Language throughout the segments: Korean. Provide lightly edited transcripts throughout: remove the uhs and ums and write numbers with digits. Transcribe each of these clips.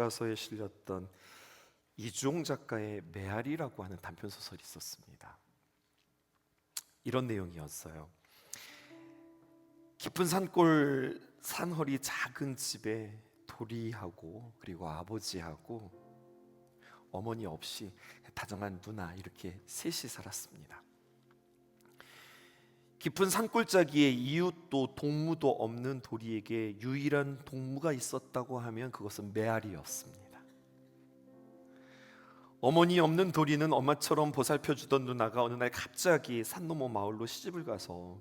교과서에 실렸던 이주홍 작가의 메아리라고 하는 단편 소설이 있었습니다. 이런 내용이었어요. 깊은 산골 산허리 작은 집에 도리하고 그리고 아버지하고 어머니 없이 다정한 누나 이렇게 셋이 살았습니다. 깊은 산골짜기에 이웃도 동무도 없는 도리에게 유일한 동무가 있었다고 하면 그것은 메아리였습니다. 어머니 없는 도리는 엄마처럼 보살펴주던 누나가 어느 날 갑자기 산 너머 마을로 시집을 가서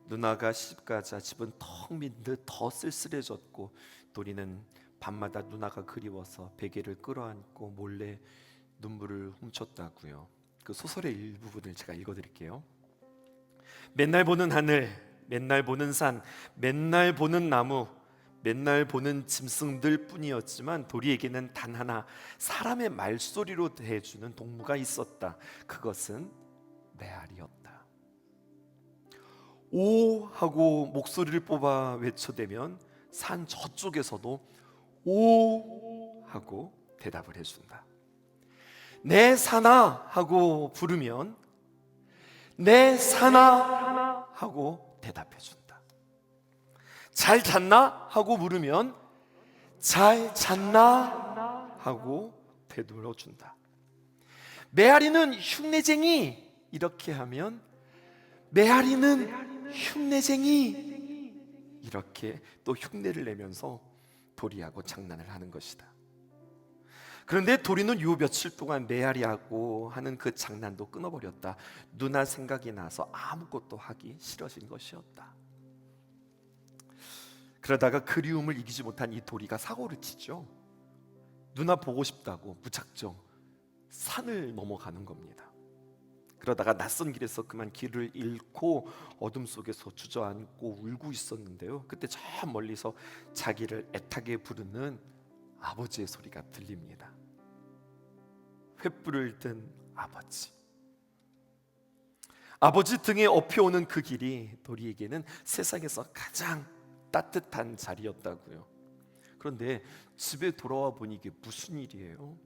누나가 시집가자 집은 텅 빈 듯 더 쓸쓸해졌고 도리는 밤마다 누나가 그리워서 베개를 끌어안고 몰래 눈물을 훔쳤다고요. 그 소설의 일부분을 제가 읽어드릴게요. 맨날 보는 하늘, 맨날 보는 산, 맨날 보는 나무, 맨날 보는 짐승들 뿐이었지만 도리에게는 단 하나 사람의 말소리로 대해주는 동무가 있었다. 그것은 메아리였다. 오 하고 목소리를 뽑아 외쳐대면 산 저쪽에서도 오 하고 대답을 해준다. 내 사나 하고 부르면 내 사나 하고 대답해준다. 잘 잤나 하고 물으면 잘 잤나 하고 되돌려준다. 메아리는 흉내쟁이 이렇게 하면 메아리는 흉내쟁이 이렇게 또 흉내를 내면서 도리하고 장난을 하는 것이다. 그런데 도리는 요 며칠 동안 메아리하고 하는 그 장난도 끊어버렸다. 누나 생각이 나서 아무것도 하기 싫어진 것이었다. 그러다가 그리움을 이기지 못한 이 도리가 사고를 치죠. 누나 보고 싶다고 무작정 산을 넘어가는 겁니다. 그러다가 낯선 길에서 그만 길을 잃고 어둠 속에서 주저앉고 울고 있었는데요. 그때 저 멀리서 자기를 애타게 부르는 아버지의 소리가 들립니다. 횃불을 든 아버지. 아버지 등에 업혀오는 그 길이 도리에게는 세상에서 가장 따뜻한 자리였다고요. 그런데 집에 돌아와 보니 이게 무슨 일이에요?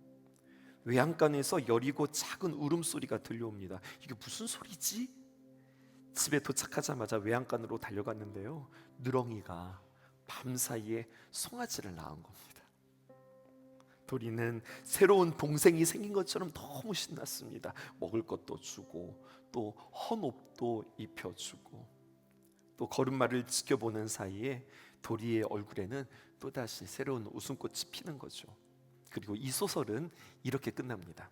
외양간에서 여리고 작은 울음소리가 들려옵니다. 이게 무슨 소리지? 집에 도착하자마자 외양간으로 달려갔는데요. 누렁이가 밤사이에 송아지를 낳은 겁니다. 도리는 새로운 동생이 생긴 것처럼 너무 신났습니다. 먹을 것도 주고 또 헌옷도 입혀주고 또 걸음마를 지켜보는 사이에 도리의 얼굴에는 또다시 새로운 웃음꽃이 피는 거죠. 그리고 이 소설은 이렇게 끝납니다.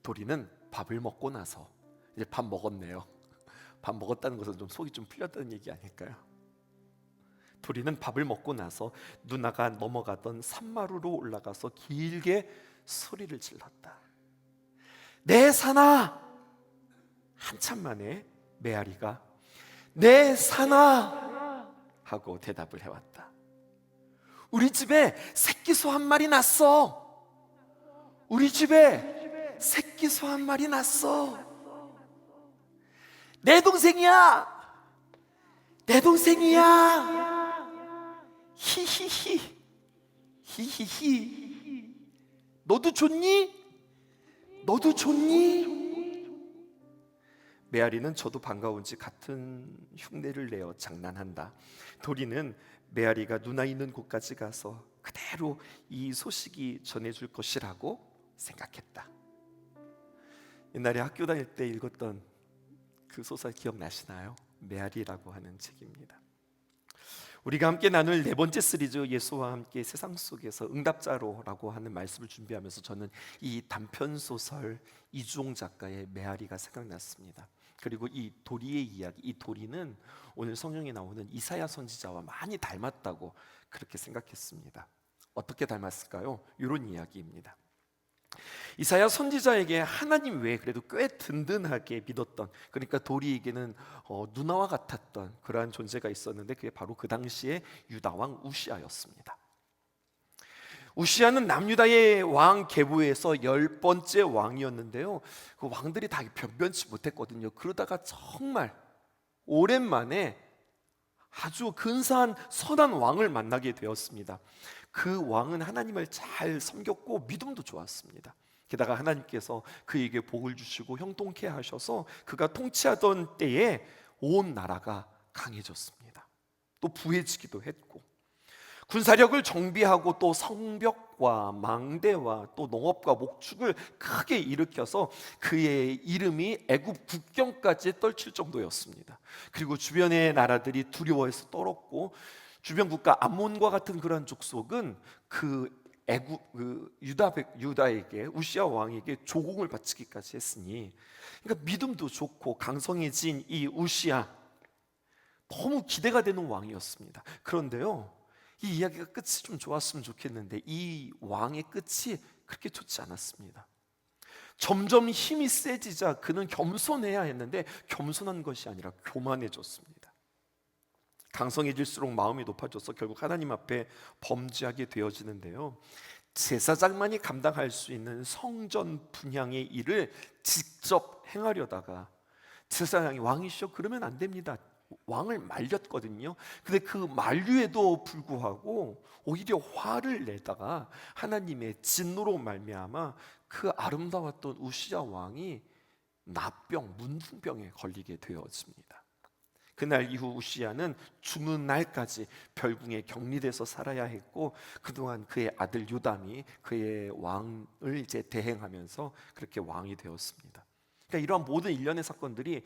도리는 밥을 먹고 나서 이제 밥 먹었네요. 밥 먹었다는 것은 좀 속이 좀 풀렸다는 얘기 아닐까요? 도리는 밥을 먹고 나서 누나가 넘어가던 산마루로 올라가서 길게 소리를 질렀다. 내 사나! 한참 만에 메아리가 내 사나! 하고 대답을 해왔다. 우리 집에 새끼소 한 마리 났어. 우리 집에 새끼소 한 마리 났어. 내 동생이야. 내 동생이야. 히히히 히히히. 너도 좋니? 너도 좋니? 메아리는 저도 반가운지 같은 흉내를 내어 장난한다. 도리는 메아리가 누나 있는 곳까지 가서 그대로 이 소식이 전해줄 것이라고 생각했다. 옛날에 학교 다닐 때 읽었던 그 소설 기억나시나요? 메아리라고 하는 책입니다. 우리가 함께 나눌 네 번째 시리즈 예수와 함께 세상 속에서 응답자로라고 하는 말씀을 준비하면서 저는 이 단편 소설 이주홍 작가의 메아리가 생각났습니다. 그리고 이 도리의 이야기, 이 도리는 오늘 성경에 나오는 이사야 선지자와 많이 닮았다고 그렇게 생각했습니다. 어떻게 닮았을까요? 이런 이야기입니다. 이사야 선지자에게 하나님 외에 그래도 꽤 든든하게 믿었던, 그러니까 도리에게는 누나와 같았던 그러한 존재가 있었는데 그게 바로 그 당시에 유다 왕 우시아였습니다. 우시아는 남유다의 왕 계보에서 10번째 왕이었는데요. 그 왕들이 다 변변치 못했거든요. 그러다가 정말 오랜만에 아주 근사한 선한 왕을 만나게 되었습니다. 그 왕은 하나님을 잘 섬겼고 믿음도 좋았습니다. 게다가 하나님께서 그에게 복을 주시고 형통케 하셔서 그가 통치하던 때에 온 나라가 강해졌습니다. 또 부해지기도 했고, 군사력을 정비하고 또 성벽과 망대와 또 농업과 목축을 크게 일으켜서 그의 이름이 애굽 국경까지 떨칠 정도였습니다. 그리고 주변의 나라들이 두려워해서 떨었고, 주변 국가 암몬과 같은 그런 족속은 유다에게, 우시아 왕에게 조공을 바치기까지 했으니, 그러니까 믿음도 좋고 강성해진 이 우시아, 너무 기대가 되는 왕이었습니다. 그런데요, 이 이야기가 끝이 좀 좋았으면 좋겠는데 이 왕의 끝이 그렇게 좋지 않았습니다. 점점 힘이 세지자 그는 겸손해야 했는데 겸손한 것이 아니라 교만해졌습니다. 강성해질수록 마음이 높아져서 결국 하나님 앞에 범죄하게 되어지는데요, 제사장만이 감당할 수 있는 성전 분향의 일을 직접 행하려다가, 제사장이 왕이시여 그러면 안 됩니다, 왕을 말렸거든요. 근데 그 만류에도 불구하고 오히려 화를 내다가 하나님의 진노로 말미암아 그 아름다웠던 우시아 왕이 나병, 문둥병에 걸리게 되어집니다. 그날 이후 우시아는 죽는 날까지 별궁에 격리돼서 살아야 했고, 그동안 그의 아들 요담이 그의 왕을 이제 대행하면서 그렇게 왕이 되었습니다. 그러니까 이러한 모든 일련의 사건들이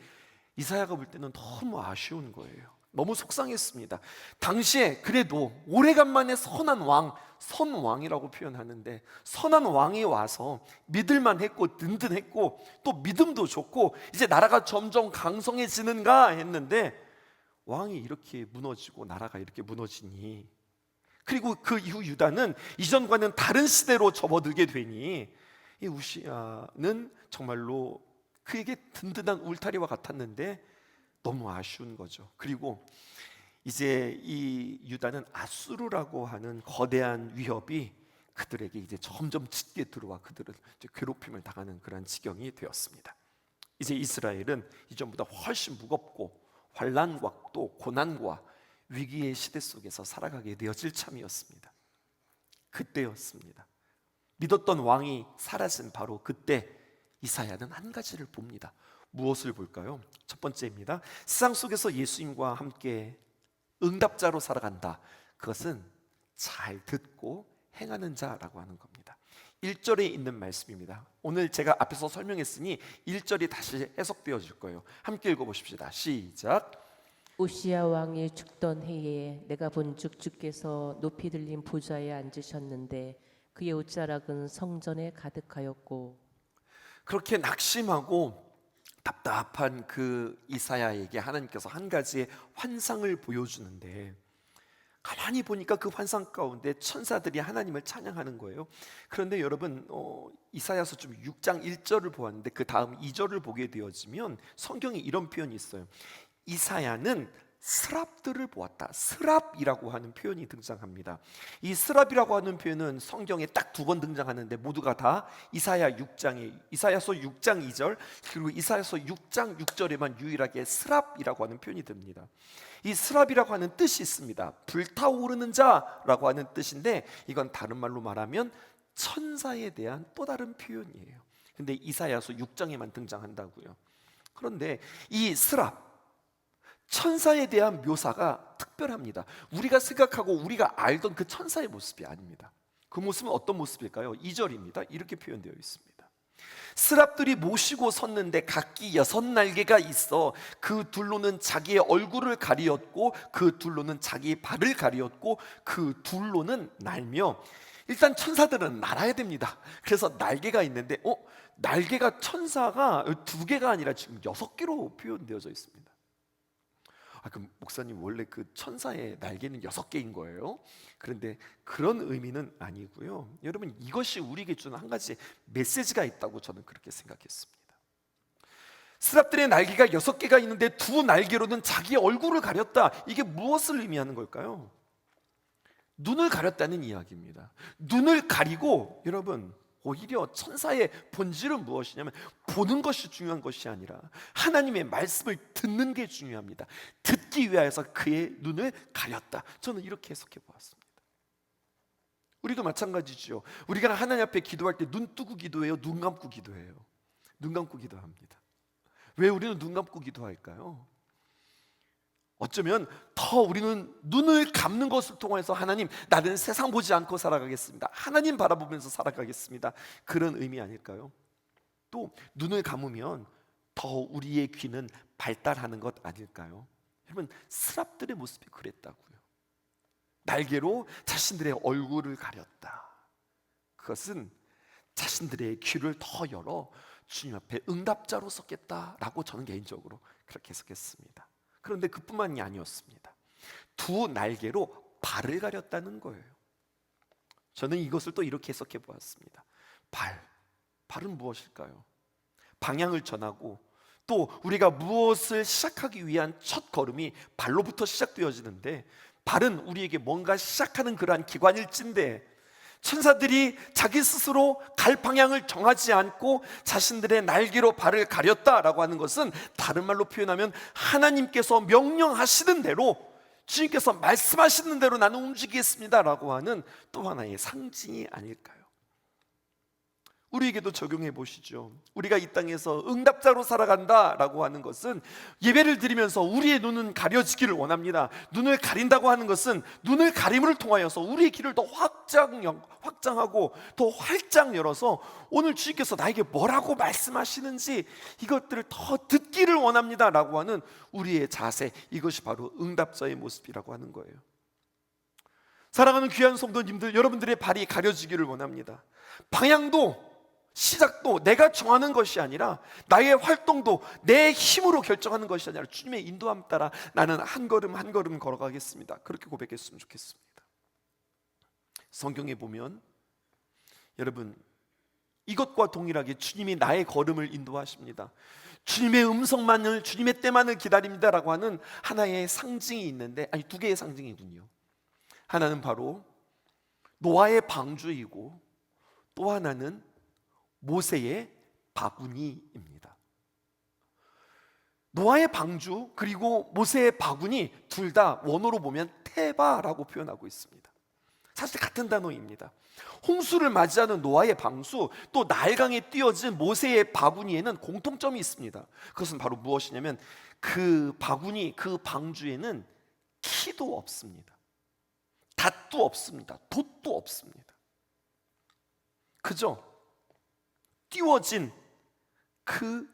이사야가 볼 때는 너무 아쉬운 거예요. 너무 속상했습니다. 당시에 그래도 오래간만에 선한 왕, 선왕이라고 표현하는데, 선한 왕이 와서 믿을만 했고 든든했고 또 믿음도 좋고 이제 나라가 점점 강성해지는가 했는데, 왕이 이렇게 무너지고 나라가 이렇게 무너지니, 그리고 그 이후 유다는 이전과는 다른 시대로 접어들게 되니 이 우시아는 정말로 그에게 든든한 울타리와 같았는데 너무 아쉬운 거죠. 그리고 이제 이 유다는 아수르라고 하는 거대한 위협이 그들에게 이제 점점 짙게 들어와 그들은 이제 괴롭힘을 당하는 그런 지경이 되었습니다. 이제 이스라엘은 이전보다 훨씬 무겁고 환난과 또 고난과 위기의 시대 속에서 살아가게 되어질 참이었습니다. 그때였습니다. 믿었던 왕이 사라진 바로 그때 이사야는 한 가지를 봅니다. 무엇을 볼까요? 첫 번째입니다. 세상 속에서 예수님과 함께 응답자로 살아간다. 그것은 잘 듣고 행하는 자라고 하는 겁니다. 1절에 있는 말씀입니다. 오늘 제가 앞에서 설명했으니 1절이 다시 해석되어질 거예요. 함께 읽어보십시다. 시작. 우시야 왕이 죽던 해에 내가 본즉 주께서 높이 들린 보좌에 앉으셨는데 그의 옷자락은 성전에 가득하였고. 그렇게 낙심하고 답답한 그 이사야에게 하나님께서 한 가지의 환상을 보여주는데, 가만히 보니까 그 환상 가운데 천사들이 하나님을 찬양하는 거예요. 그런데 여러분, 이사야서 좀 6장 1절을 보았는데 그 다음 2절을 보게 되어지면 성경에 이런 표현이 있어요. 이사야는 스랍들을 보았다. 스랍이라고 하는 표현이 등장합니다. 이 스랍이라고 하는 표현은 성경에 딱 2번 등장하는데 모두가 다 이사야서 6장 2절 그리고 이사야서 6장 6절에만 유일하게 스랍이라고 하는 표현이 듭니다. 이 스랍이라고 하는 뜻이 있습니다. 불타오르는 자라고 하는 뜻인데, 이건 다른 말로 말하면 천사에 대한 또 다른 표현이에요. 근데 이사야서 6장에만 등장한다고요. 그런데 이 스랍, 천사에 대한 묘사가 특별합니다. 우리가 생각하고 우리가 알던 그 천사의 모습이 아닙니다. 그 모습은 어떤 모습일까요? 2절입니다. 이렇게 표현되어 있습니다. 스랍들이 모시고 섰는데 각기 6날개가 있어 그 둘로는 자기의 얼굴을 가리었고 그 둘로는 자기의 발을 가리었고 그 둘로는 날며, 일단 천사들은 날아야 됩니다. 그래서 날개가 있는데 날개가 천사가 2개가 아니라 지금 6개로 표현되어져 있습니다. 그럼 목사님 원래 그 천사의 날개는 6개인 거예요? 그런데 그런 의미는 아니고요. 여러분, 이것이 우리에게 주는 한 가지 메시지가 있다고 저는 그렇게 생각했습니다. 스랍들의 날개가 6개가 있는데 2날개로는 자기의 얼굴을 가렸다. 이게 무엇을 의미하는 걸까요? 눈을 가렸다는 이야기입니다. 눈을 가리고, 여러분, 오히려 천사의 본질은 무엇이냐면 보는 것이 중요한 것이 아니라 하나님의 말씀을 듣는 게 중요합니다. 듣기 위하여서 그의 눈을 가렸다. 저는 이렇게 해석해 보았습니다. 우리도 마찬가지죠. 우리가 하나님 앞에 기도할 때 눈 뜨고 기도해요? 눈 감고 기도해요? 눈 감고 기도합니다. 왜 우리는 눈 감고 기도할까요? 어쩌면 더 우리는 눈을 감는 것을 통해서 하나님, 나는 세상 보지 않고 살아가겠습니다, 하나님 바라보면서 살아가겠습니다, 그런 의미 아닐까요? 또 눈을 감으면 더 우리의 귀는 발달하는 것 아닐까요? 여러분, 스랍들의 모습이 그랬다고요. 날개로 자신들의 얼굴을 가렸다. 그것은 자신들의 귀를 더 열어 주님 앞에 응답자로 섰겠다라고 저는 개인적으로 그렇게 해석했습니다. 그런데 그뿐만이 아니었습니다. 두 날개로 발을 가렸다는 거예요. 저는 이것을 또 이렇게 해석해 보았습니다. 발은 무엇일까요? 방향을 전하고 또 우리가 무엇을 시작하기 위한 첫 걸음이 발로부터 시작되어지는데, 발은 우리에게 뭔가 시작하는 그러한 기관일진데, 천사들이 자기 스스로 갈 방향을 정하지 않고 자신들의 날개로 발을 가렸다라고 하는 것은 다른 말로 표현하면 하나님께서 명령하시는 대로, 주님께서 말씀하시는 대로 나는 움직이겠습니다라고 하는 또 하나의 상징이 아닐까요? 우리에게도 적용해 보시죠. 우리가 이 땅에서 응답자로 살아간다라고 하는 것은 예배를 드리면서 우리의 눈은 가려지기를 원합니다. 눈을 가린다고 하는 것은 눈을 가림을 통하여서 우리의 길을 더 확장하고 더 활짝 열어서 오늘 주님께서 나에게 뭐라고 말씀하시는지 이것들을 더 듣기를 원합니다라고 하는 우리의 자세, 이것이 바로 응답자의 모습이라고 하는 거예요. 사랑하는 귀한 성도님들, 여러분들의 발이 가려지기를 원합니다. 방향도 시작도 내가 정하는 것이 아니라, 나의 활동도 내 힘으로 결정하는 것이 아니라 주님의 인도함 따라 나는 한 걸음 한 걸음 걸어가겠습니다, 그렇게 고백했으면 좋겠습니다. 성경에 보면 여러분, 이것과 동일하게 주님이 나의 걸음을 인도하십니다. 주님의 음성만을, 주님의 때만을 기다립니다라고 하는 하나의 상징이 있는데, 아니 두 개의 상징이군요. 하나는 바로 노아의 방주이고 또 하나는 모세의 바구니입니다. 노아의 방주 그리고 모세의 바구니, 둘 다 원어로 보면 테바라고 표현하고 있습니다. 사실 같은 단어입니다. 홍수를 맞이하는 노아의 방수, 또 나일강에 띄어진 모세의 바구니에는 공통점이 있습니다. 그것은 바로 무엇이냐면 그 바구니, 그 방주에는 키도 없습니다. 닷도 없습니다. 돛도 없습니다. 그죠? 띄워진 그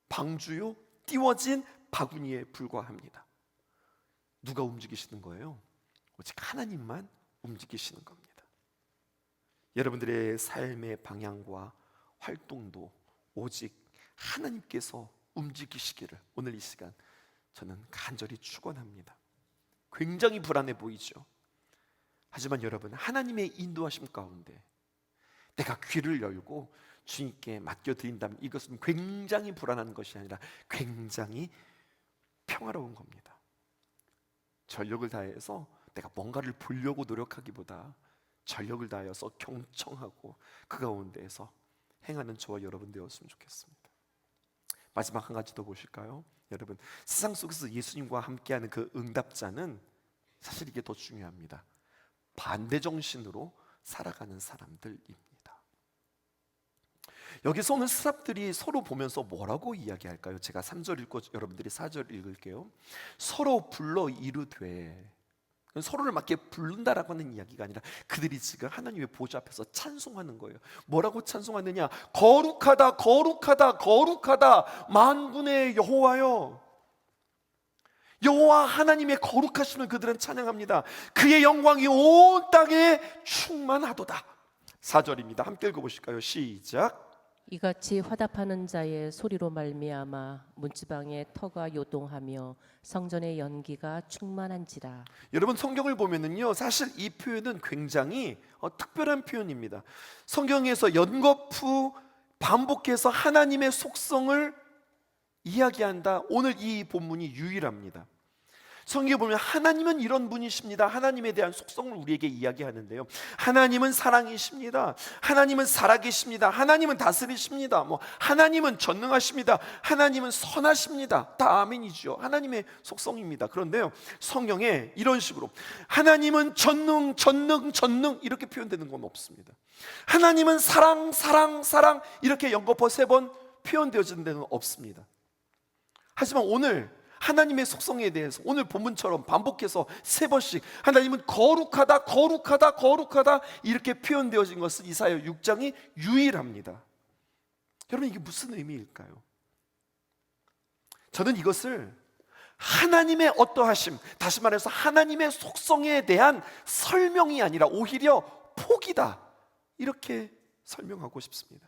방주요, 띄워진 바구니에 불과합니다. 누가 움직이시는 거예요? 오직 하나님만 움직이시는 겁니다. 여러분들의 삶의 방향과 활동도 오직 하나님께서 움직이시기를 오늘 이 시간 저는 간절히 축원합니다. 굉장히 불안해 보이죠? 하지만 여러분, 하나님의 인도하심 가운데 내가 귀를 열고 주님께 맡겨드린다면 이것은 굉장히 불안한 것이 아니라 굉장히 평화로운 겁니다. 전력을 다해서 내가 뭔가를 보려고 노력하기보다 전력을 다하여서 경청하고 그 가운데에서 행하는 저와 여러분 되었으면 좋겠습니다. 마지막 한 가지 더 보실까요? 여러분, 세상 속에서 예수님과 함께하는 그 응답자는 사실 이게 더 중요합니다. 반대 정신으로 살아가는 사람들입니다. 여기서 오늘 스랍들이 서로 보면서 뭐라고 이야기할까요? 제가 3절 읽고 여러분들이 4절 읽을게요. 서로 불러 이르되, 서로를 맞게 부른다라고 하는 이야기가 아니라 그들이 지금 하나님의 보좌 앞에서 찬송하는 거예요. 뭐라고 찬송하느냐? 거룩하다 거룩하다 거룩하다 만군의 여호와여. 여호와 하나님의 거룩하심을 그들은 찬양합니다. 그의 영광이 온 땅에 충만하도다. 4절입니다. 함께 읽어보실까요? 시작. 이같이 화답하는 자의 소리로 말미암아 문지방의 터가 요동하며 성전의 연기가 충만한지라. 여러분, 성경을 보면은요, 사실 이 표현은 굉장히 특별한 표현입니다. 성경에서 연거푸 반복해서 하나님의 속성을 이야기한다. 오늘 이 본문이 유일합니다. 성경에 보면 하나님은 이런 분이십니다. 하나님에 대한 속성을 우리에게 이야기하는데요. 하나님은 사랑이십니다. 하나님은 살아계십니다. 하나님은 다스리십니다. 하나님은 전능하십니다. 하나님은 선하십니다. 다 아멘이죠. 하나님의 속성입니다. 그런데요, 성경에 이런 식으로 하나님은 전능 이렇게 표현되는 건 없습니다. 하나님은 사랑 이렇게 연거푸 3번 표현되어지는 데는 없습니다. 하지만 오늘 하나님의 속성에 대해서 오늘 본문처럼 반복해서 3번씩 하나님은 거룩하다 이렇게 표현되어진 것은 이사야 6장이 유일합니다. 여러분, 이게 무슨 의미일까요? 저는 이것을 하나님의 어떠하심, 다시 말해서 하나님의 속성에 대한 설명이 아니라 오히려 포기다, 이렇게 설명하고 싶습니다.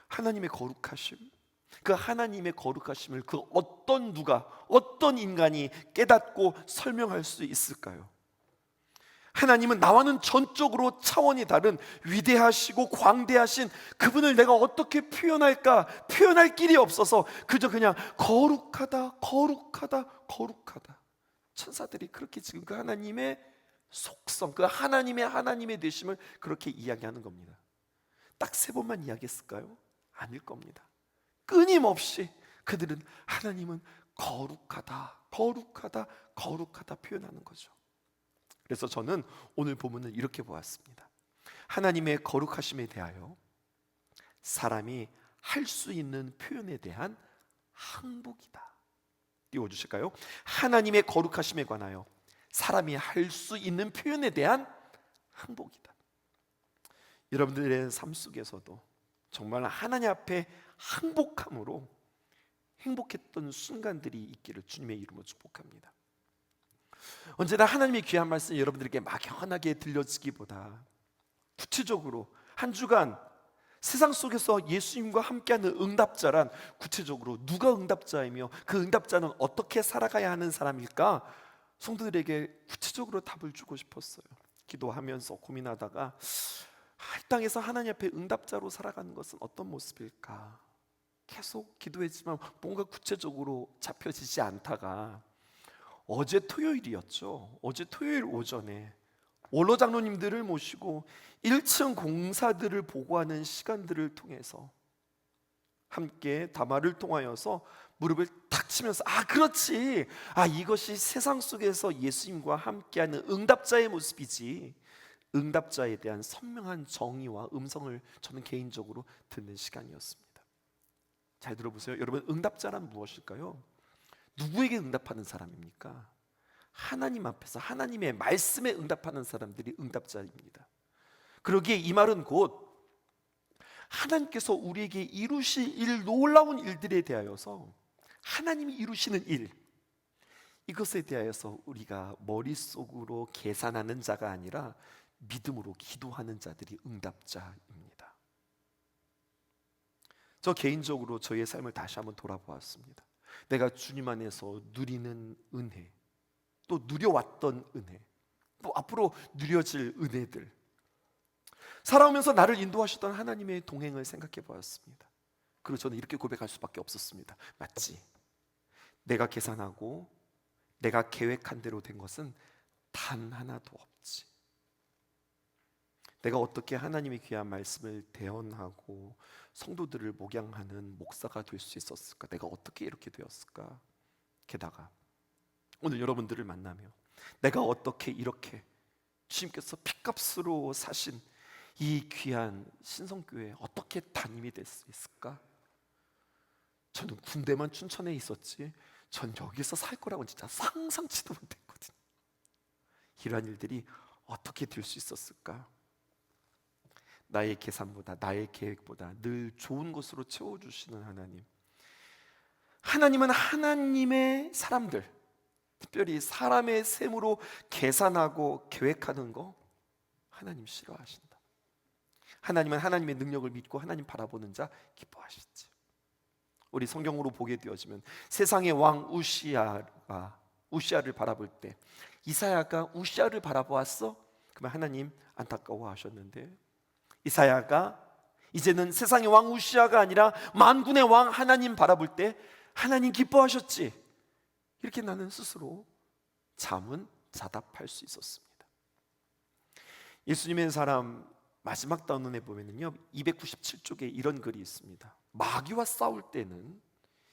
하나님의 거룩하심, 그 하나님의 거룩하심을 그 어떤 인간이 깨닫고 설명할 수 있을까요? 하나님은 나와는 전적으로 차원이 다른 위대하시고 광대하신 그분을 내가 어떻게 표현할까? 표현할 길이 없어서 그냥 거룩하다. 천사들이 그렇게 지금 그 하나님의 속성, 그 하나님의 되심을 그렇게 이야기하는 겁니다. 딱 3번만 이야기했을까요? 아닐 겁니다. 끊임없이 그들은 하나님은 거룩하다 표현하는 거죠. 그래서 저는 오늘 본문을 이렇게 보았습니다. 하나님의 거룩하심에 대하여 사람이 할 수 있는 표현에 대한 항복이다. 띄워주실까요? 하나님의 거룩하심에 관하여 사람이 할 수 있는 표현에 대한 항복이다. 여러분들의 삶 속에서도 정말 하나님 앞에 항복함으로 행복했던 순간들이 있기를 주님의 이름으로 축복합니다. 언제나 하나님의 귀한 말씀 여러분들에게 막연하게 들려지기보다 구체적으로 한 주간 세상 속에서 예수님과 함께하는 응답자란 구체적으로 누가 응답자이며 그 응답자는 어떻게 살아가야 하는 사람일까? 성도들에게 구체적으로 답을 주고 싶었어요. 기도하면서 고민하다가 이 땅에서 하나님 앞에 응답자로 살아가는 것은 어떤 모습일까? 계속 기도했지만 뭔가 구체적으로 잡혀지지 않다가 어제 토요일이었죠. 어제 토요일 오전에 원로 장로님들을 모시고 1층 공사들을 보고하는 시간들을 통해서 함께 담화를 통하여서 무릎을 탁 치면서 그렇지, 이것이 세상 속에서 예수님과 함께하는 응답자의 모습이지, 응답자에 대한 선명한 정의와 음성을 저는 개인적으로 듣는 시간이었습니다. 잘 들어보세요. 여러분, 응답자란 무엇일까요? 누구에게 응답하는 사람입니까? 하나님 앞에서 하나님의 말씀에 응답하는 사람들이 응답자입니다. 그러기에 이 말은 곧 하나님께서 우리에게 이루실 놀라운 일들에 대하여서 하나님이 이루시는 일, 이것에 대하여서 우리가 머릿속으로 계산하는 자가 아니라 믿음으로 기도하는 자들이 응답자입니다. 저 개인적으로 저의 삶을 다시 한번 돌아보았습니다. 내가 주님 안에서 누리는 은혜, 또 누려왔던 은혜, 또 앞으로 누려질 은혜들, 살아오면서 나를 인도하셨던 하나님의 동행을 생각해 보았습니다. 그리고 저는 이렇게 고백할 수밖에 없었습니다. 맞지? 내가 계산하고 내가 계획한 대로 된 것은 단 하나도 없지. 내가 어떻게 하나님의 귀한 말씀을 대언하고 성도들을 목양하는 목사가 될 수 있었을까? 내가 어떻게 이렇게 되었을까? 게다가 오늘 여러분들을 만나며 내가 어떻게 이렇게 주님께서 핏값으로 사신 이 귀한 신성교회에 어떻게 담임이 될 수 있을까? 저는 군대만 춘천에 있었지 전 여기서 살 거라고는 진짜 상상치도 못했거든요. 이러한 일들이 어떻게 될 수 있었을까? 나의 계산보다 나의 계획보다 늘 좋은 것으로 채워주시는 하나님, 하나님은 하나님의 사람들, 특별히 사람의 셈으로 계산하고 계획하는 거 하나님 싫어하신다. 하나님은 하나님의 능력을 믿고 하나님 바라보는 자 기뻐하시지. 우리 성경으로 보게 되어지면 세상의 왕 우시아를 바라볼 때 이사야가 우시아를 바라보았어? 그러면 하나님 안타까워하셨는데, 이사야가 이제는 세상의 왕 우시아가 아니라 만군의 왕 하나님 바라볼 때 하나님 기뻐하셨지. 이렇게 나는 스스로 잠은 자답할 수 있었습니다. 예수님의 사람 마지막 단원에 보면은요 297쪽에 이런 글이 있습니다. 마귀와 싸울 때는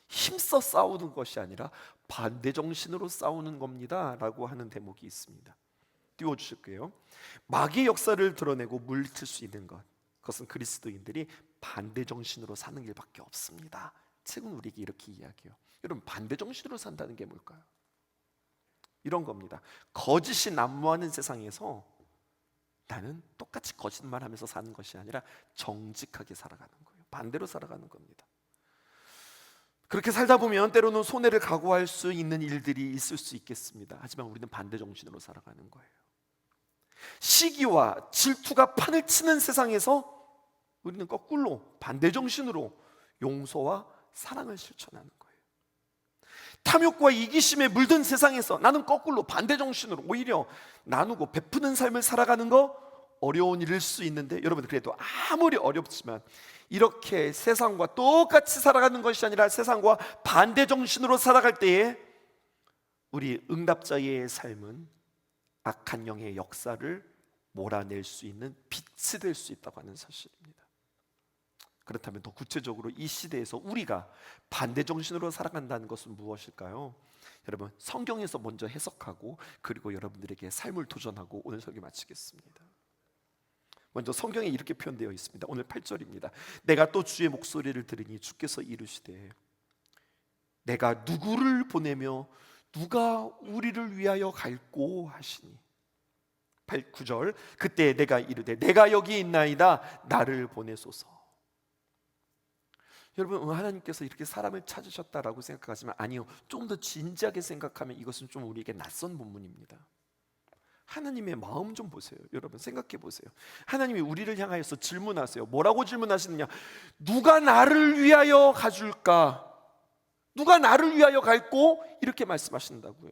힘써 싸우는 것이 아니라 반대 정신으로 싸우는 겁니다 라고 하는 대목이 있습니다. 띄워주실게요. 마귀의 역사를 드러내고 물리칠 수 있는 것, 그것은 그리스도인들이 반대 정신으로 사는 길밖에 없습니다. 책은 우리에게 이렇게 이야기해요. 여러분, 반대 정신으로 산다는 게 뭘까요? 이런 겁니다. 거짓이 난무하는 세상에서 나는 똑같이 거짓말하면서 사는 것이 아니라 정직하게 살아가는 거예요. 반대로 살아가는 겁니다. 그렇게 살다 보면 때로는 손해를 각오할 수 있는 일들이 있을 수 있겠습니다. 하지만 우리는 반대 정신으로 살아가는 거예요. 시기와 질투가 판을 치는 세상에서 우리는 거꾸로 반대 정신으로 용서와 사랑을 실천하는 거예요. 탐욕과 이기심에 물든 세상에서 나는 거꾸로 반대 정신으로 오히려 나누고 베푸는 삶을 살아가는 거 어려운 일일 수 있는데, 여러분 그래도 아무리 어렵지만 이렇게 세상과 똑같이 살아가는 것이 아니라 세상과 반대 정신으로 살아갈 때에 우리 응답자의 삶은 악한 영의 역사를 몰아낼 수 있는 빛이 될 수 있다고 하는 사실입니다. 그렇다면 더 구체적으로 이 시대에서 우리가 반대 정신으로 살아간다는 것은 무엇일까요? 여러분, 성경에서 먼저 해석하고 그리고 여러분들에게 삶을 도전하고 오늘 설교 마치겠습니다. 먼저 성경에 이렇게 표현되어 있습니다. 오늘 8절입니다. 내가 또 주의 목소리를 들으니 주께서 이르시되 내가 누구를 보내며 누가 우리를 위하여 갈꼬 하시니. 9절 그때 내가 이르되 내가 여기 있나이다 나를 보내소서. 여러분, 하나님께서 이렇게 사람을 찾으셨다라고 생각하지만 아니요, 좀 더 진지하게 생각하면 이것은 좀 우리에게 낯선 본문입니다. 하나님의 마음 좀 보세요. 여러분 생각해 보세요. 하나님이 우리를 향하여서 질문하세요. 뭐라고 질문하시느냐? 누가 나를 위하여 가줄까? 누가 나를 위하여 갈꼬? 이렇게 말씀하신다고요.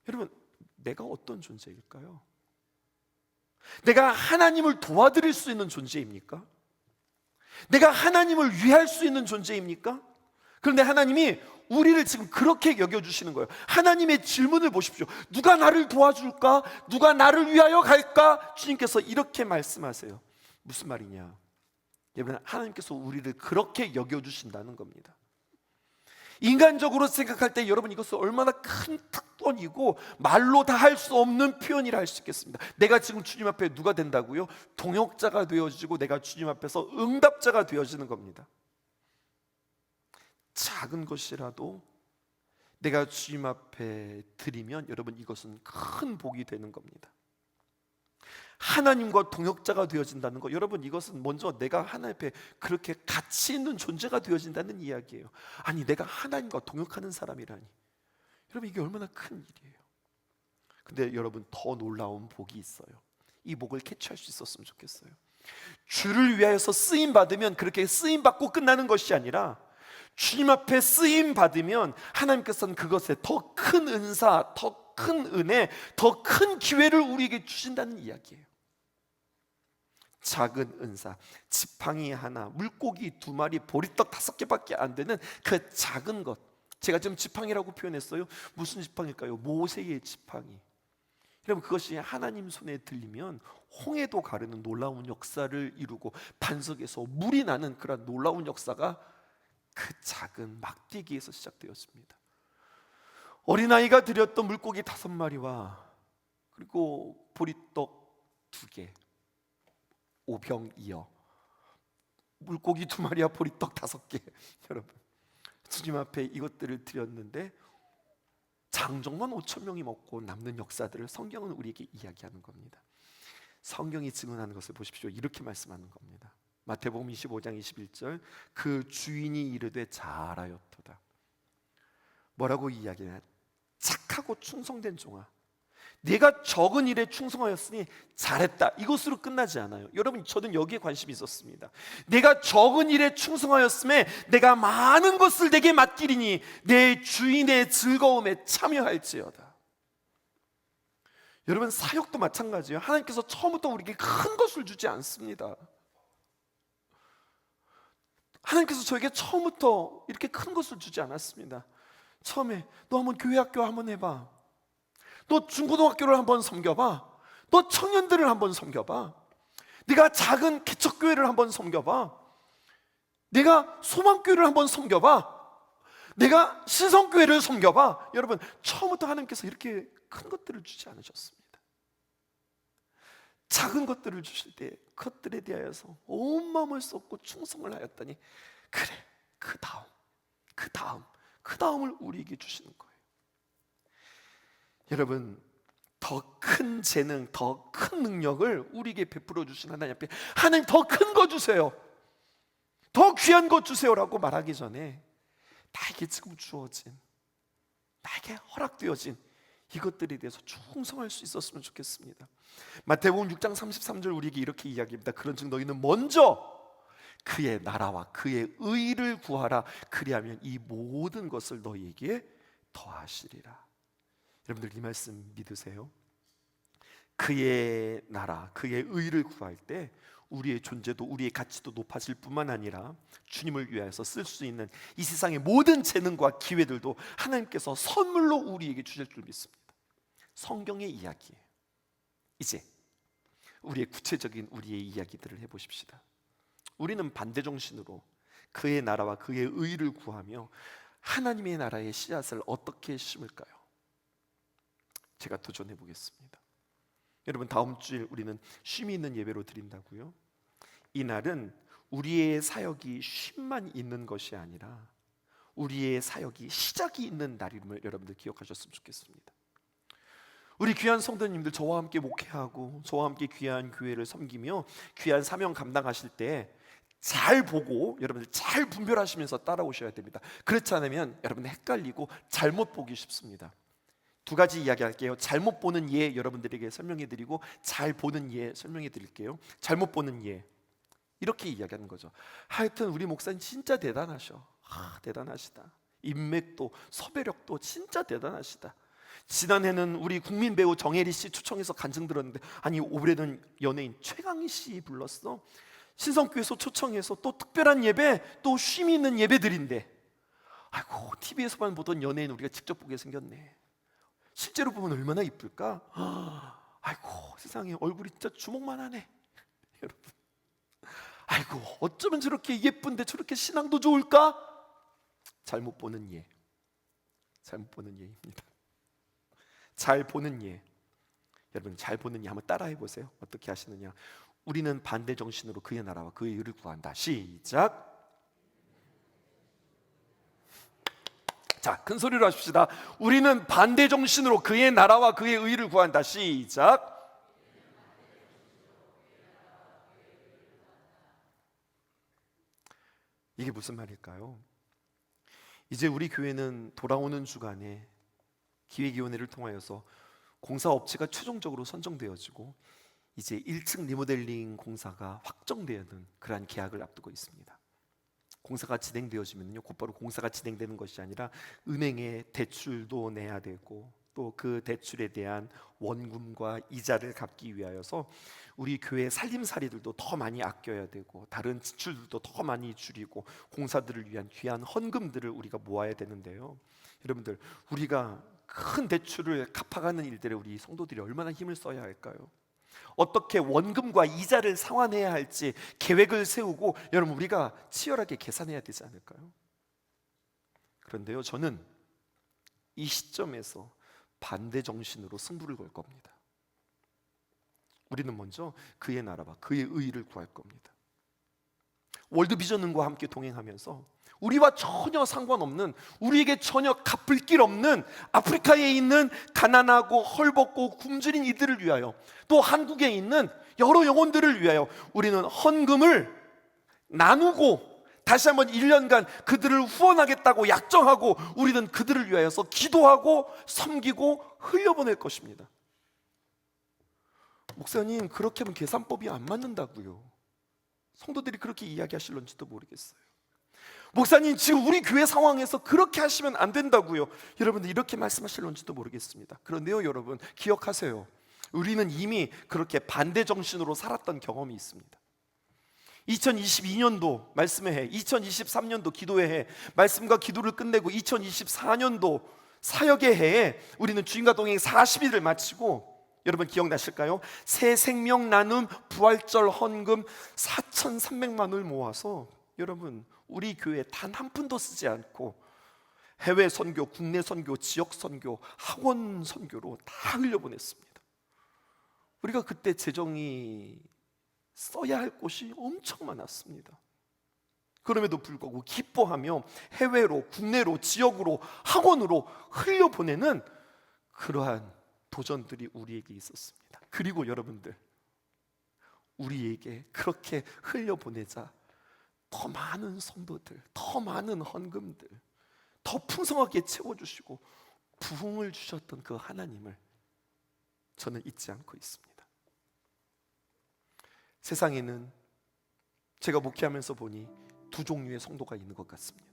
여러분, 내가 어떤 존재일까요? 내가 하나님을 도와드릴 수 있는 존재입니까? 내가 하나님을 위할 수 있는 존재입니까? 그런데 하나님이 우리를 지금 그렇게 여겨주시는 거예요. 하나님의 질문을 보십시오. 누가 나를 도와줄까? 누가 나를 위하여 갈까? 주님께서 이렇게 말씀하세요. 무슨 말이냐? 여러분, 하나님께서 우리를 그렇게 여겨주신다는 겁니다. 인간적으로 생각할 때 여러분, 이것은 얼마나 큰 특권이고 말로 다 할 수 없는 표현이라 할 수 있겠습니다. 내가 지금 주님 앞에 누가 된다고요? 동역자가 되어지고 내가 주님 앞에서 응답자가 되어지는 겁니다. 작은 것이라도 내가 주님 앞에 드리면 여러분, 이것은 큰 복이 되는 겁니다. 하나님과 동역자가 되어진다는 것, 여러분 이것은 먼저 내가 하나님 앞에 그렇게 가치 있는 존재가 되어진다는 이야기예요. 아니, 내가 하나님과 동역하는 사람이라니. 여러분, 이게 얼마나 큰 일이에요. 근데 여러분, 더 놀라운 복이 있어요. 이 복을 캐치할 수 있었으면 좋겠어요. 주를 위하여서 쓰임 받으면 그렇게 쓰임 받고 끝나는 것이 아니라 주님 앞에 쓰임 받으면 하나님께서는 그것에 더 큰 은사, 더 큰 은혜, 더 큰 기회를 우리에게 주신다는 이야기예요. 작은 은사, 지팡이 하나, 물고기 2마리, 보리떡 5개밖에 안 되는 그 작은 것, 제가 지금 지팡이라고 표현했어요. 무슨 지팡이일까요? 모세의 지팡이. 여러분, 그것이 하나님 손에 들리면 홍해도 가르는 놀라운 역사를 이루고 반석에서 물이 나는 그런 놀라운 역사가 그 작은 막대기에서 시작되었습니다. 어린아이가 드렸던 물고기 5마리와 그리고 보리떡 2개, 오병이어, 물고기 2마리와 보리떡 5개. 여러분, 주님 앞에 이것들을 드렸는데 장정만 5,000명이 먹고 남는 역사들을 성경은 우리에게 이야기하는 겁니다. 성경이 증언하는 것을 보십시오. 이렇게 말씀하는 겁니다. 마태복음 25장 21절 그 주인이 이르되 잘하였도다. 뭐라고 이야기하냐? 착하고 충성된 종아, 내가 적은 일에 충성하였으니 잘했다. 이것으로 끝나지 않아요. 여러분, 저는 여기에 관심이 있었습니다. 내가 적은 일에 충성하였음에 내가 많은 것을 내게 맡기리니 내 주인의 즐거움에 참여할지어다. 여러분, 사역도 마찬가지예요. 하나님께서 처음부터 우리에게 큰 것을 주지 않습니다. 하나님께서 저에게 처음부터 이렇게 큰 것을 주지 않았습니다. 처음에 너 한번 교회 학교 한번 해봐. 너 중고등학교를 한번 섬겨봐. 너 청년들을 한번 섬겨봐. 네가 작은 개척교회를 한번 섬겨봐. 내가 소망교회를 한번 섬겨봐. 내가 신성교회를 섬겨봐. 여러분, 처음부터 하나님께서 이렇게 큰 것들을 주지 않으셨습니다. 작은 것들을 주실 때 그것들에 대하여서 온 마음을 쏟고 충성을 하였더니, 그래, 그 다음을 우리에게 주시는 거예요. 여러분, 더 큰 재능, 더 큰 능력을 우리에게 베풀어 주신 하나님 앞에 하나님 더 큰 거 주세요, 더 귀한 것 주세요라고 말하기 전에 나에게 지금 주어진, 나에게 허락되어진 이것들에 대해서 충성할 수 있었으면 좋겠습니다. 마태복음 6장 33절 우리에게 이렇게 이야기합니다. 그런즉 너희는 먼저 그의 나라와 그의 의를 구하라. 그리하면 이 모든 것을 너희에게 더하시리라. 여러분들 이 말씀 믿으세요? 그의 나라, 그의 의를 구할 때 우리의 존재도, 우리의 가치도 높아질 뿐만 아니라 주님을 위하여서 쓸 수 있는 이 세상의 모든 재능과 기회들도 하나님께서 선물로 우리에게 주실 줄 믿습니다. 성경의 이야기예요. 이제 우리의 구체적인 우리의 이야기들을 해보십시다. 우리는 반대 정신으로 그의 나라와 그의 의를 구하며 하나님의 나라의 씨앗을 어떻게 심을까요? 제가 도전해 보겠습니다. 여러분, 다음 주일 우리는 쉼이 있는 예배로 드린다고요? 이 날은 우리의 사역이 쉼만 있는 것이 아니라 우리의 사역이 시작이 있는 날임을 여러분들 기억하셨으면 좋겠습니다. 우리 귀한 성도님들, 저와 함께 목회하고 저와 함께 귀한 교회를 섬기며 귀한 사명 감당하실 때 잘 보고 여러분들 잘 분별하시면서 따라오셔야 됩니다. 그렇지 않으면 여러분 헷갈리고 잘못 보기 쉽습니다. 두 가지 이야기할게요. 잘못 보는 예 여러분들에게 설명해 드리고 잘 보는 예 설명해 드릴게요. 잘못 보는 예, 이렇게 이야기하는 거죠. 하여튼 우리 목사님 진짜 대단하셔. 대단하시다. 인맥도 섭외력도 진짜 대단하시다. 지난해는 우리 국민 배우 정혜리 씨 초청해서 간증 들었는데, 아니 올해는 연예인 최강희 씨 불렀어. 신성교회에서 초청해서 또 특별한 예배, 또 쉼이 있는 예배들인데, 아이고 TV에서만 보던 연예인 우리가 직접 보게 생겼네. 실제로 보면 얼마나 이쁠까? 아이고 세상에 얼굴이 진짜 주먹만 하네. 여러분, 아이고 어쩌면 저렇게 예쁜데 저렇게 신앙도 좋을까? 잘못 보는 예, 잘못 보는 예입니다. 잘 보는 예, 여러분 잘 보는 예 한번 따라해 보세요. 어떻게 하시느냐? 우리는 반대 정신으로 그의 나라와 그의 의를 구한다. 시작. 자, 큰 소리로 하십시다. 우리는 반대 정신으로 그의 나라와 그의 의를 구한다. 시작. 이게 무슨 말일까요? 이제 우리 교회는 돌아오는 주간에 기획위원회를 통하여서 공사업체가 최종적으로 선정되어지고 이제 1층 리모델링 공사가 확정되는 그러한 계약을 앞두고 있습니다. 공사가 진행되어지면요, 곧바로 공사가 진행되는 것이 아니라 은행에 대출도 내야 되고 또 그 대출에 대한 원금과 이자를 갚기 위하여서 우리 교회 살림살이들도 더 많이 아껴야 되고 다른 지출들도 더 많이 줄이고 공사들을 위한 귀한 헌금들을 우리가 모아야 되는데요. 여러분들, 우리가 큰 대출을 갚아가는 일들에 우리 성도들이 얼마나 힘을 써야 할까요? 어떻게 원금과 이자를 상환해야 할지 계획을 세우고 여러분 우리가 치열하게 계산해야 되지 않을까요? 그런데요, 저는 이 시점에서 반대 정신으로 승부를 걸 겁니다. 우리는 먼저 그의 나라와 그의 의를 구할 겁니다. 월드비전과 함께 동행하면서 우리와 전혀 상관없는, 우리에게 전혀 갚을 길 없는 아프리카에 있는 가난하고 헐벗고 굶주린 이들을 위하여, 또 한국에 있는 여러 영혼들을 위하여 우리는 헌금을 나누고 다시 한번 1년간 그들을 후원하겠다고 약정하고 우리는 그들을 위하여서 기도하고 섬기고 흘려보낼 것입니다. 목사님, 그렇게 하면 계산법이 안 맞는다고요. 성도들이 그렇게 이야기하실런지도 모르겠어요. 목사님, 지금 우리 교회 상황에서 그렇게 하시면 안 된다고요. 여러분들 이렇게 말씀하실런지도 모르겠습니다. 그런데요, 여러분 기억하세요. 우리는 이미 그렇게 반대 정신으로 살았던 경험이 있습니다. 2022년도 말씀의 해, 2023년도 기도의 해, 말씀과 기도를 끝내고 2024년도 사역의 해에 우리는 주님과 동행 40일을 마치고, 여러분 기억나실까요? 새 생명 나눔 부활절 헌금 4,300만 원을 모아서 여러분 우리 교회 단 한 푼도 쓰지 않고 해외 선교, 국내 선교, 지역 선교, 학원 선교로 다 흘려보냈습니다. 우리가 그때 재정이 써야 할 곳이 엄청 많았습니다. 그럼에도 불구하고 기뻐하며 해외로, 국내로, 지역으로, 학원으로 흘려보내는 그러한 도전들이 우리에게 있었습니다. 그리고 여러분들, 우리에게 그렇게 흘려보내자 더 많은 성도들, 더 많은 헌금들, 더 풍성하게 채워주시고 부흥을 주셨던 그 하나님을 저는 잊지 않고 있습니다. 세상에는 제가 목회하면서 보니 두 종류의 성도가 있는 것 같습니다.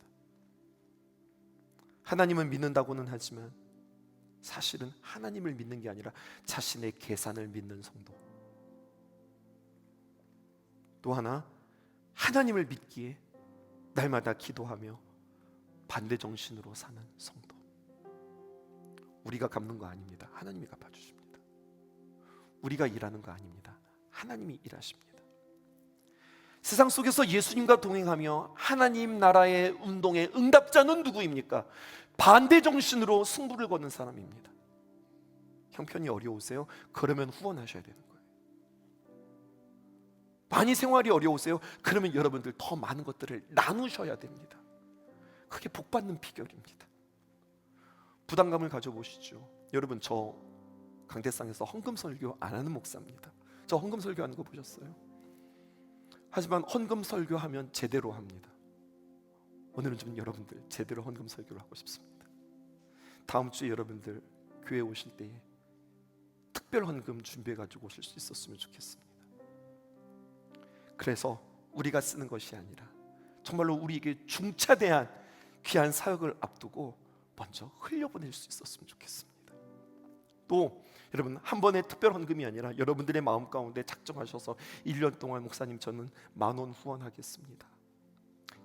하나님은 믿는다고는 하지만 사실은 하나님을 믿는 게 아니라 자신의 계산을 믿는 성도. 또 하나, 하나님을 믿기에 날마다 기도하며 반대 정신으로 사는 성도. 우리가 갚는 거 아닙니다. 하나님이 갚아주십니다. 우리가 일하는 거 아닙니다. 하나님이 일하십니다. 세상 속에서 예수님과 동행하며 하나님 나라의 운동의 응답자는 누구입니까? 반대 정신으로 승부를 거는 사람입니다. 형편이 어려우세요? 그러면 후원하셔야 되는 거예요. 많이 생활이 어려우세요? 그러면 여러분들 더 많은 것들을 나누셔야 됩니다. 그게 복받는 비결입니다. 부담감을 가져보시죠. 여러분, 저 강대상에서 헌금 설교 안 하는 목사입니다. 저 헌금 설교하는 거 보셨어요? 하지만 헌금 설교하면 제대로 합니다. 오늘은 좀 여러분들 제대로 헌금 설교를 하고 싶습니다. 다음 주에 여러분들 교회 오실 때에 특별 헌금 준비해 가지고 오실 수 있었으면 좋겠습니다. 그래서 우리가 쓰는 것이 아니라 정말로 우리에게 중차대한 귀한 사역을 앞두고 먼저 흘려보낼 수 있었으면 좋겠습니다. 또 여러분, 한 번의 특별 헌금이 아니라 여러분들의 마음 가운데 작정하셔서 1년 동안 목사님 저는 10,000원 후원하겠습니다.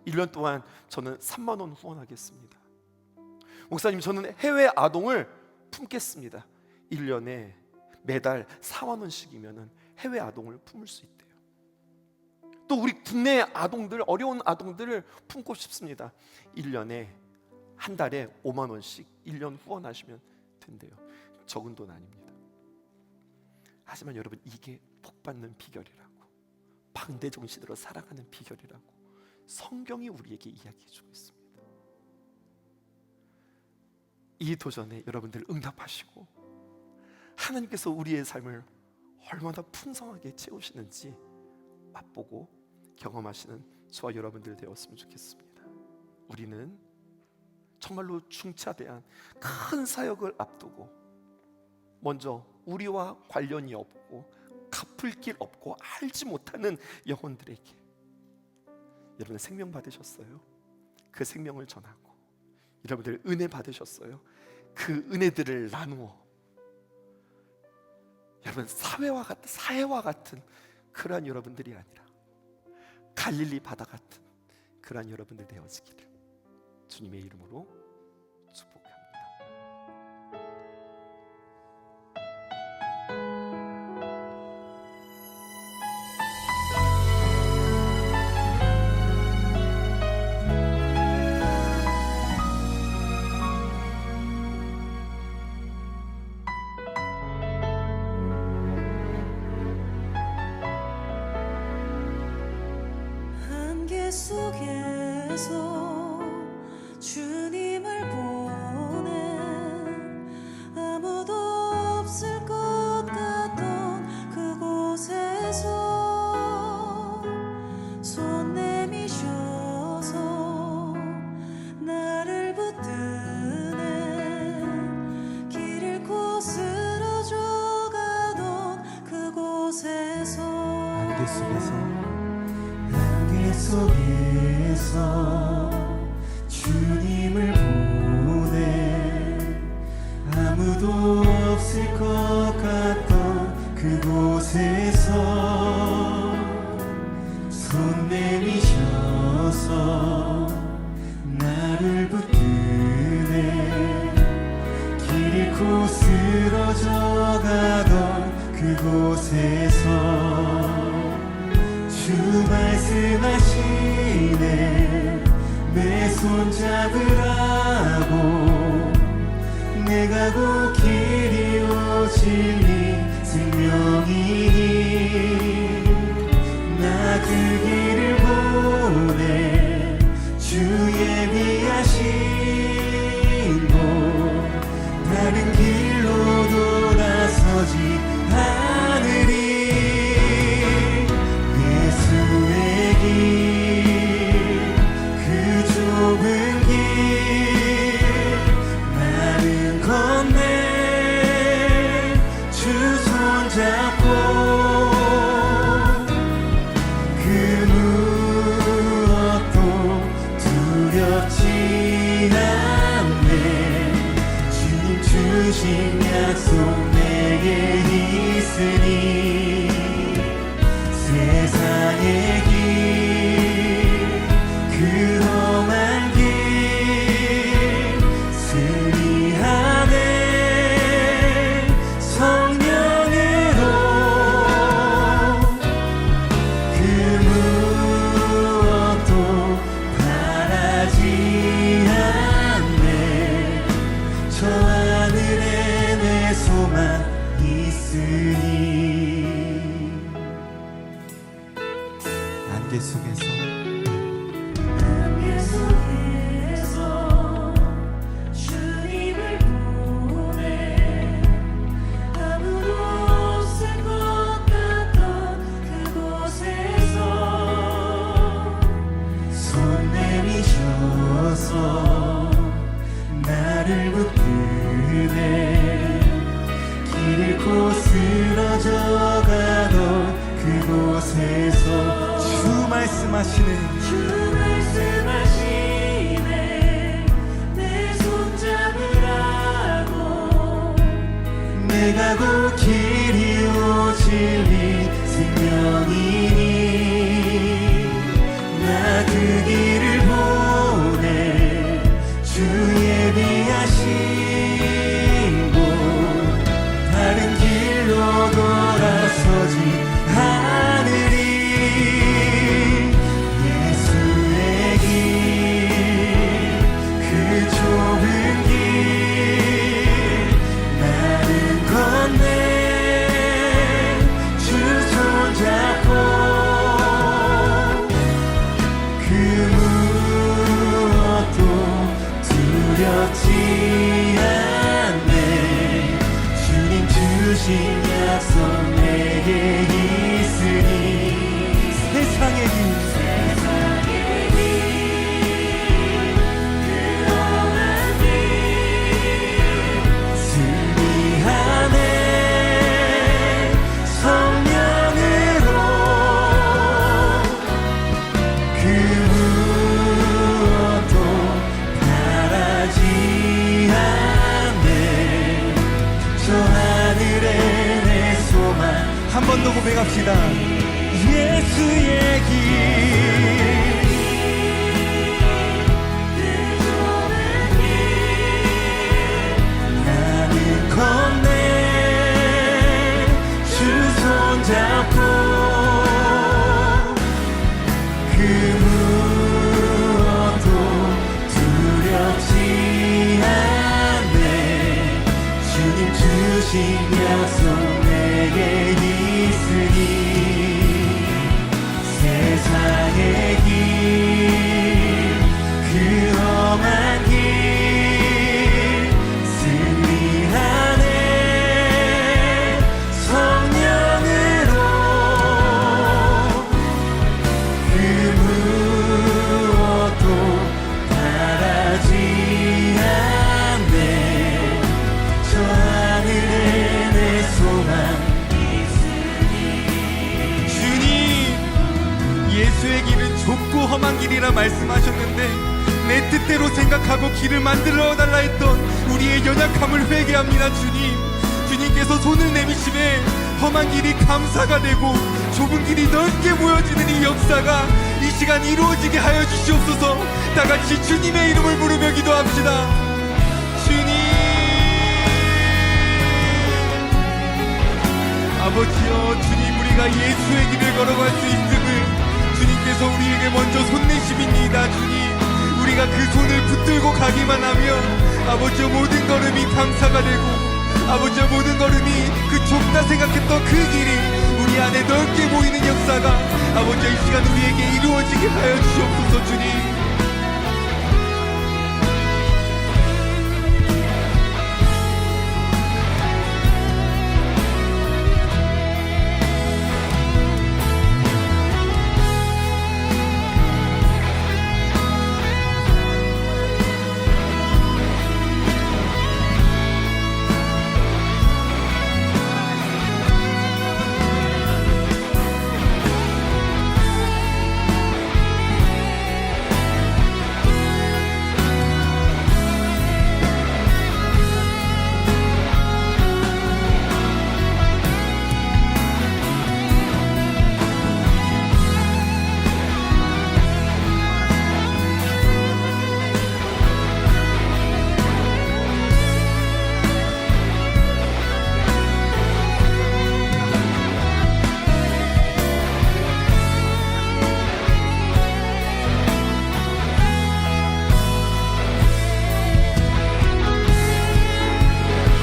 1년 동안 저는 30,000원 후원하겠습니다. 목사님 저는 해외 아동을 품겠습니다. 1년에 매달 40,000원씩이면 해외 아동을 품을 수 있대요. 또 우리 국내 아동들, 어려운 아동들을 품고 싶습니다. 1년에 한 달에 50,000원씩 1년 후원하시면 된대요. 적은 돈 아닙니다. 하지만 여러분, 이게 복받는 비결이라고, 반대 정신으로 살아가는 비결이라고 성경이 우리에게 이야기해주고 있습니다. 이 도전에 여러분들 응답하시고 하나님께서 우리의 삶을 얼마나 풍성하게 채우시는지 맛보고 경험하시는 저와 여러분들 되었으면 좋겠습니다. 우리는 정말로 중차대한 큰 사역을 앞두고 먼저 우리와 관련이 없고 갚을 길 없고 알지 못하는 영혼들에게, 여러분 생명 받으셨어요? 그 생명을 전하고, 여러분들 은혜 받으셨어요? 그 은혜들을 나누어 여러분 사해와 같은 그러한 여러분들이 아니라 갈릴리 바다 같은 그러한 여러분들 되어지기를 주님의 이름으로 축복합니다. 안개 속에서 주님을 보내 아무도 없을 것 같던 그곳에서 손 내미셔서 나를 붙드네 길 잃고 쓰러져 가던 그곳에서 안개 속에서 주님을 보내 아무도 없을 것 같던 그곳에서 손 손 내미셔서 나를 붙드네. 길 잃고 쓰러져 가던 그곳에서 주 말씀하시네. 내 손 잡으라고. 내가 곧 길이요 진리 생명이니 나 그 길을 보내. 주 예비하신 곳 다른 길로 돌아서지 않으리. 예수의 길 그 좁은 길 나는 건네. 주 손잡고 그 무엇도 두렵지 않네. 주님 주신 약속 내게 있으니 세상의 길 그 험한 길 승리하네. 성령으로 그 무엇도 바라지 않네. 저 하늘에 내 소망 있으니. 안개 속에서 안개 속에서 주님을 보내. 아무도 없을 것 같던 그곳에서 손 내미셔서 나를 붙드네. 길 잃고 쓰러져 가던 그곳에서 주 말씀하시네. 주 말씀하시네. 내 손 잡으라고. 내가 곧 길이요 진리 생명이니 나 그 길을 보내. 주 예비하신 곳 다른 길로 돌아서지 않으리. 예수의 길 그 좁은 길 나는 건네. 주 손잡고 그 무엇도 두렵지 않네. 주님 주신 약속 내게 있으니 세상의 길 승리하네. 성령으로 그 무엇도 바라지 않네. 저 하늘에 내 소망 한 번 더 고백합시다. 예수의 길 나는 건네. 주 손잡고 그 무엇도 두렵지 않네. 주님 주신 약속 내게 있으니 세상의 길 그 험한 길 승리하네. 성령으로 그 무엇도 바라지 않네. 저 하늘에 내 소망 있으니. 주님 예수의 길은 좁고 험한 길이라 말씀하셨는데 내 뜻대로 생각하고 길을 만들어 달라 했던 우리의 연약함을 회개합니다. 주님 주님께서 손을 내미심에 험한 길이 감사가 되고 좁은 길이 넓게 보여지는 이 역사가 이 시간 이루어지게 하여 주시옵소서. 다 같이 주님의 이름을 부르며 기도합시다. 주님, 아버지여, 주님, 우리가 예수의 길을 걸어갈 수 있음을 주님께서 우리에게 먼저 손 내심입니다. 주님, 우리가 그 손을 붙들고 가기만 하면 아버지여, 모든 걸음이 감사가 되고 아버지여, 모든 걸음이 그 좁다 생각했던 그 길이 우리 안에 넓게 보이는 역사가 아버지여, 이 시간 우리에게 이루어지게 하여 주시옵소서. 주님,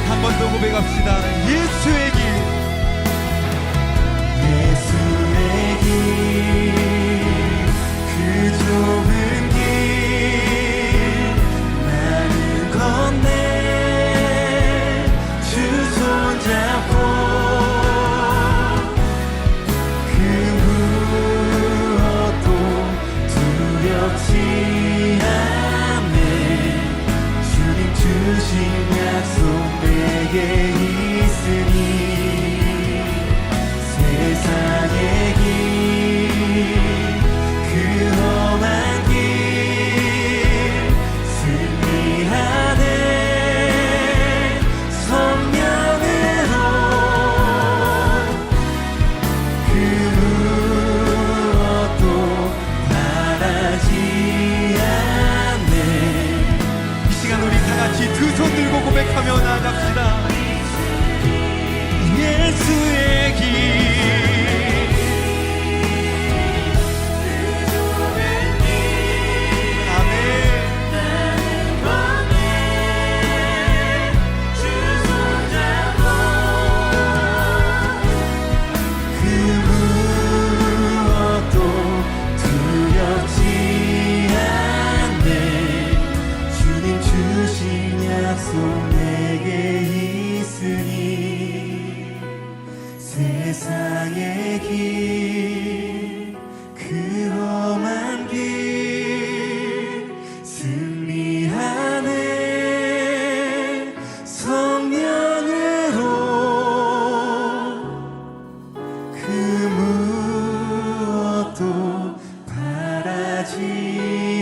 한 번 더 고백합시다. 예수의 길, 예수의 길, 그 좁은 길 나는 건네 주 손잡고 그 무엇도 두렵지 않네. 주님 주신 약속 내게 있으니 세상의 길, 그 험한 길 승리하네. 성령으로 그 무엇도 바라지 않네. 이 시간 우리 다 같이 두 손 들고 고백하며 나아갑시다. 예수의 길, 그 무엇도 두렵지 않네. 주님 주신 약속 내게 있으니 세상의 길, 그 험한 길 승리하네. 성령으로 그 무엇도 바라지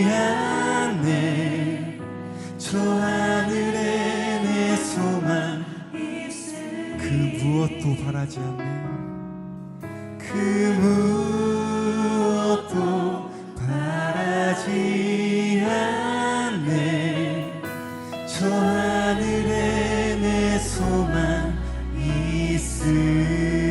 않네. 저 하늘에 내 소망, 그 무엇도 바라지 않네. 그 무엇도 바라지 않네. 저 하늘에 내 소망 있으니